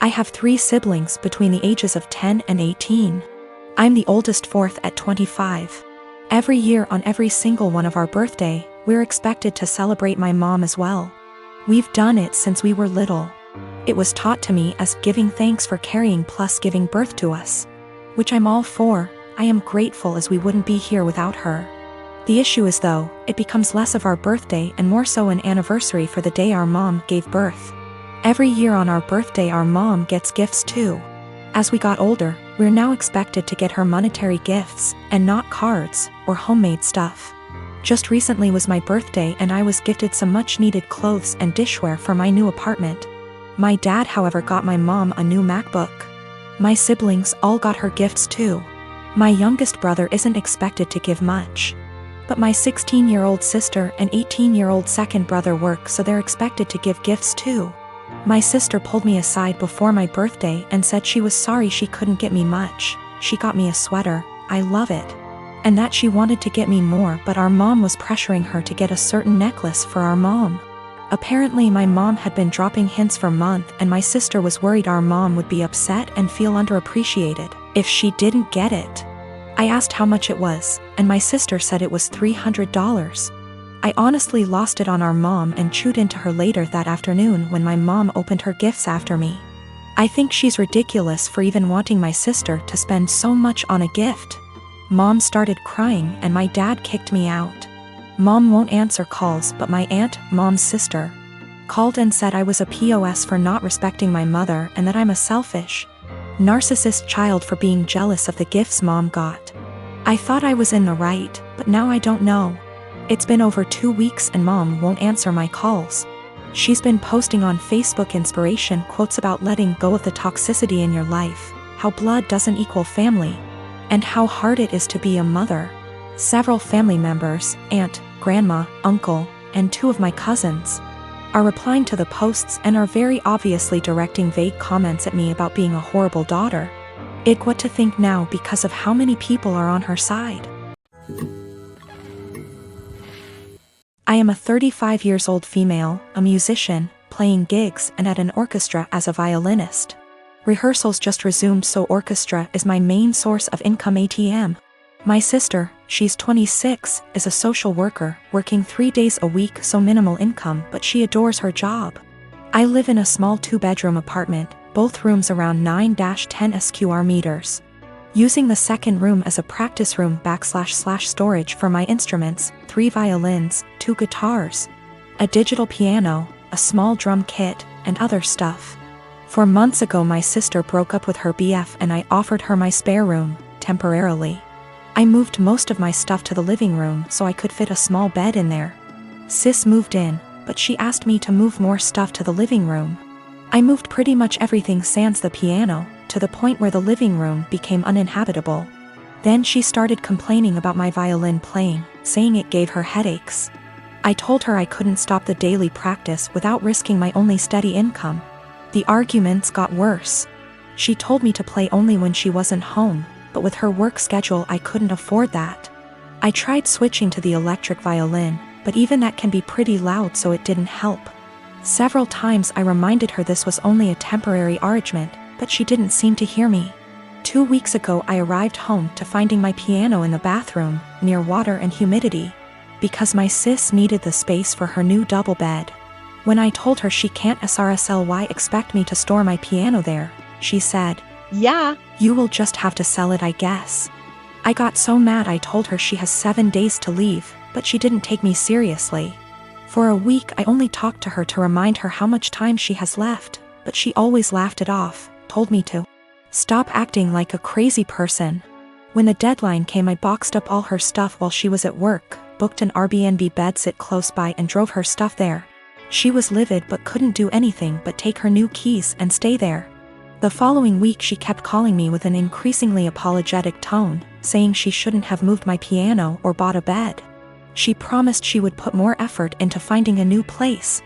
have 3 siblings between the ages of 10 and 18. I'm the oldest, fourth at 25. Every year on every single one of our birthday, we're expected to celebrate my mom as well. We've done it since we were little. It was taught to me as giving thanks for carrying plus giving birth to us, which I'm all for. I am grateful as we wouldn't be here without her. The issue is though, it becomes less of our birthday and more so an anniversary for the day our mom gave birth. Every year on our birthday our mom gets gifts too. As we got older, we're now expected to get her monetary gifts, and not cards, or homemade stuff. Just recently was my birthday and I was gifted some much needed clothes and dishware for my new apartment. My dad however got my mom a new MacBook. My siblings all got her gifts too. My youngest brother isn't expected to give much. But my 16-year-old sister and 18-year-old second brother work, so they're expected to give gifts too. My sister pulled me aside before my birthday and said she was sorry she couldn't get me much. She got me a sweater, I love it. And that she wanted to get me more, but our mom was pressuring her to get a certain necklace for our mom. Apparently my mom had been dropping hints for months and my sister was worried our mom would be upset and feel underappreciated if she didn't get it. I asked how much it was, and my sister said it was $300. I honestly lost it on our mom and chewed into her later that afternoon when my mom opened her gifts after me. I think she's ridiculous for even wanting my sister to spend so much on a gift. Mom started crying and my dad kicked me out. Mom won't answer calls, but my aunt, mom's sister, called and said I was a POS for not respecting my mother and that I'm a selfish, narcissist child for being jealous of the gifts mom got. I thought I was in the right, but now I don't know. It's been over 2 weeks and mom won't answer my calls. She's been posting on Facebook inspiration quotes about letting go of the toxicity in your life, how blood doesn't equal family, and how hard it is to be a mother. Several family members, aunt, grandma, uncle, and 2 of my cousins, are replying to the posts and are very obviously directing vague comments at me about being a horrible daughter. What to think now because of how many people are on her side. I am a 35 years old female, a musician, playing gigs and at an orchestra as a violinist. Rehearsals just resumed, so orchestra is my main source of income ATM. My sister, she's 26, is a social worker, working 3 days a week, so minimal income, but she adores her job. I live in a small 2-bedroom apartment, both rooms around 9-10 square meters. Using the second room as a practice room / storage for my instruments, 3 violins, 2 guitars, a digital piano, a small drum kit, and other stuff. 4 months ago my sister broke up with her BF and I offered her my spare room, temporarily. I moved most of my stuff to the living room so I could fit a small bed in there. Sis moved in, but she asked me to move more stuff to the living room. I moved pretty much everything sans the piano, to the point where the living room became uninhabitable. Then she started complaining about my violin playing, saying it gave her headaches. I told her I couldn't stop the daily practice without risking my only steady income. The arguments got worse. She told me to play only when she wasn't home, but with her work schedule I couldn't afford that. I tried switching to the electric violin, but even that can be pretty loud, so it didn't help. Several times I reminded her this was only a temporary arrangement, but she didn't seem to hear me. 2 weeks ago I arrived home to finding my piano in the bathroom, near water and humidity, because my sis needed the space for her new double bed. When I told her she can't SRSLY expect me to store my piano there, she said, "Yeah, you will just have to sell it, I guess." I got so mad I told her she has 7 days to leave, but she didn't take me seriously. For a week I only talked to her to remind her how much time she has left, but she always laughed it off, told me to stop acting like a crazy person. When the deadline came I boxed up all her stuff while she was at work, booked an Airbnb bedsit close by and drove her stuff there. She was livid but couldn't do anything but take her new keys and stay there. The following week she kept calling me with an increasingly apologetic tone, saying she shouldn't have moved my piano or bought a bed. She promised she would put more effort into finding a new place.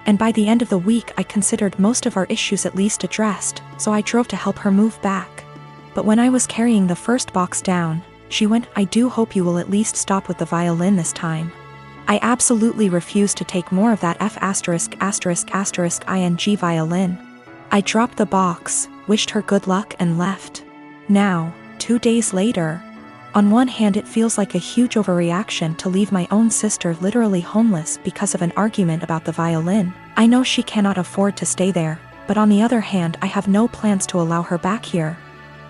And by the end of the week I considered most of our issues at least addressed, so I drove to help her move back. But when I was carrying the first box down, she went, "I do hope you will at least stop with the violin this time." I absolutely refused to take more of that ing violin. I dropped the box, wished her good luck and left. Now, 2 days later, on one hand it feels like a huge overreaction to leave my own sister literally homeless because of an argument about the violin. I know she cannot afford to stay there, but on the other hand I have no plans to allow her back here,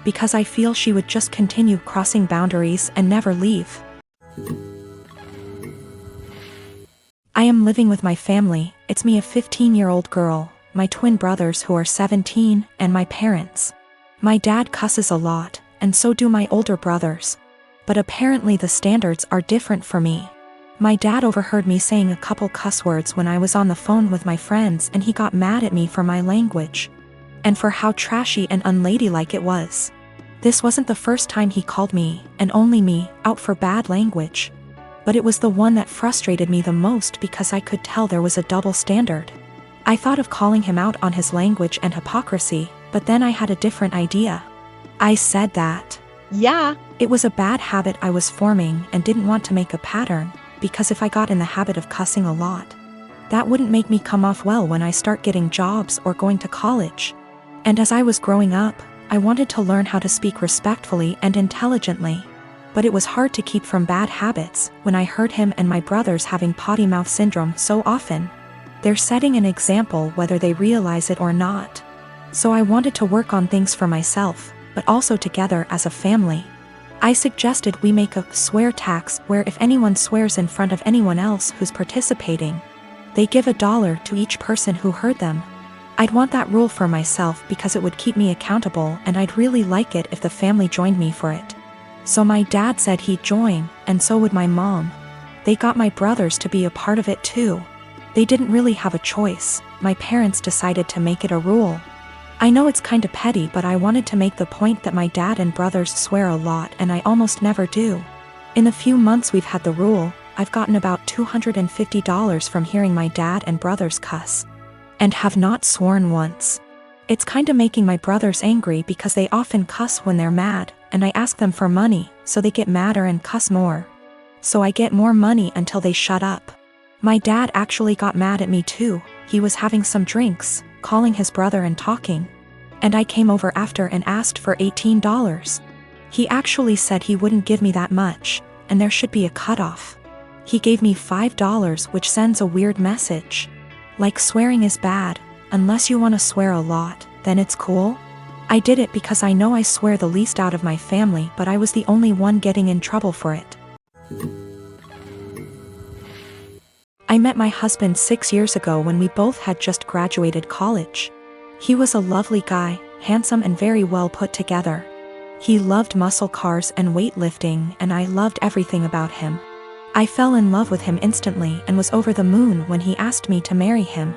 because I feel she would just continue crossing boundaries and never leave. I am living with my family. It's me, a 15-year-old girl, my twin brothers who are 17, and my parents. My dad cusses a lot, and so do my older brothers. But apparently the standards are different for me. My dad overheard me saying a couple cuss words when I was on the phone with my friends, and he got mad at me for my language and for how trashy and unladylike it was. This wasn't the first time he called me, and only me, out for bad language. But it was the one that frustrated me the most because I could tell there was a double standard. I thought of calling him out on his language and hypocrisy, but then I had a different idea. I said that, yeah, it was a bad habit I was forming and didn't want to make a pattern, because if I got in the habit of cussing a lot, that wouldn't make me come off well when I start getting jobs or going to college. And as I was growing up, I wanted to learn how to speak respectfully and intelligently. But it was hard to keep from bad habits when I heard him and my brothers having potty mouth syndrome so often. They're setting an example whether they realize it or not. So I wanted to work on things for myself, but also together as a family. I suggested we make a swear tax where if anyone swears in front of anyone else who's participating, they give $1 to each person who heard them. I'd want that rule for myself because it would keep me accountable, and I'd really like it if the family joined me for it. So my dad said he'd join, and so would my mom. They got my brothers to be a part of it too. They didn't really have a choice. My parents decided to make it a rule. I know it's kinda petty, but I wanted to make the point that my dad and brothers swear a lot and I almost never do. In the few months we've had the rule, I've gotten about $250 from hearing my dad and brothers cuss, and have not sworn once. It's kinda making my brothers angry because they often cuss when they're mad, and I ask them for money, so they get madder and cuss more. So I get more money until they shut up. My dad actually got mad at me too. He was having some drinks, calling his brother and talking, and I came over after and asked for $18. He actually said he wouldn't give me that much, and there should be a cutoff. He gave me $5, which sends a weird message. Like swearing is bad, unless you want to swear a lot, then it's cool. I did it because I know I swear the least out of my family, but I was the only one getting in trouble for it. I met my husband 6 years ago when we both had just graduated college. He was a lovely guy, handsome and very well put together. He loved muscle cars and weightlifting, and I loved everything about him. I fell in love with him instantly and was over the moon when he asked me to marry him.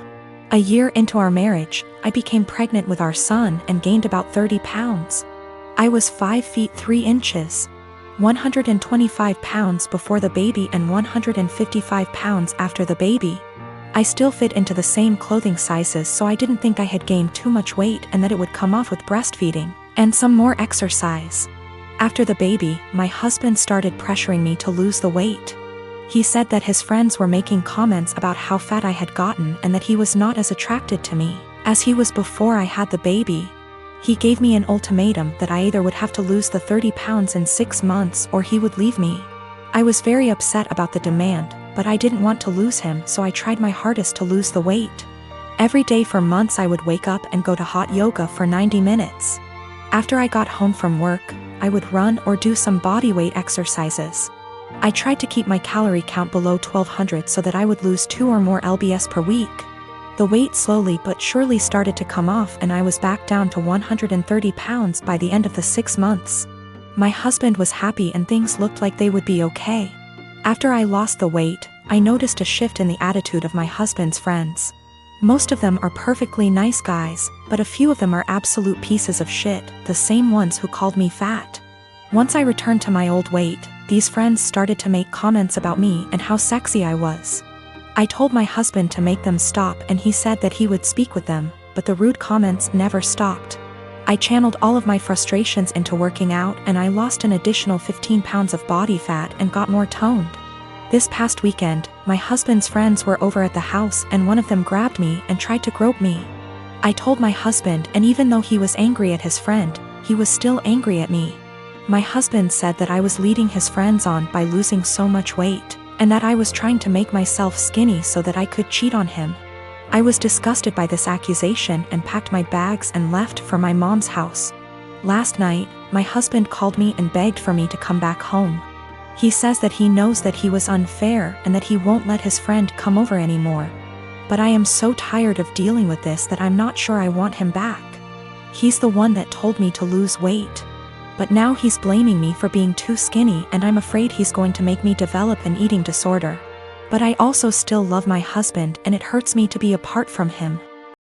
A year into our marriage, I became pregnant with our son and gained about 30 pounds. I was 5 feet 3 inches, 125 pounds before the baby and 155 pounds after the baby. I still fit into the same clothing sizes, so I didn't think I had gained too much weight and that it would come off with breastfeeding and some more exercise. After the baby, my husband started pressuring me to lose the weight. He said that his friends were making comments about how fat I had gotten and that he was not as attracted to me as he was before I had the baby. He gave me an ultimatum that I either would have to lose the 30 pounds in 6 months or he would leave me. I was very upset about the demand, but I didn't want to lose him, so I tried my hardest to lose the weight. Every day for months I would wake up and go to hot yoga for 90 minutes. After I got home from work, I would run or do some bodyweight exercises. I tried to keep my calorie count below 1200 so that I would lose 2 or more lbs per week. The weight slowly but surely started to come off, and I was back down to 130 pounds by the end of the 6 months. My husband was happy and things looked like they would be okay. After I lost the weight, I noticed a shift in the attitude of my husband's friends. Most of them are perfectly nice guys, but a few of them are absolute pieces of shit, the same ones who called me fat. Once I returned to my old weight, these friends started to make comments about me and how sexy I was. I told my husband to make them stop, and he said that he would speak with them, but the rude comments never stopped. I channeled all of my frustrations into working out, and I lost an additional 15 pounds of body fat and got more toned. This past weekend, my husband's friends were over at the house and one of them grabbed me and tried to grope me. I told my husband, and even though he was angry at his friend, he was still angry at me. My husband said that I was leading his friends on by losing so much weight, and that I was trying to make myself skinny so that I could cheat on him. I was disgusted by this accusation and packed my bags and left for my mom's house. Last night, my husband called me and begged for me to come back home. He says that he knows that he was unfair and that he won't let his friend come over anymore. But I am so tired of dealing with this that I'm not sure I want him back. He's the one that told me to lose weight. But now he's blaming me for being too skinny, and I'm afraid he's going to make me develop an eating disorder. But I also still love my husband, and it hurts me to be apart from him.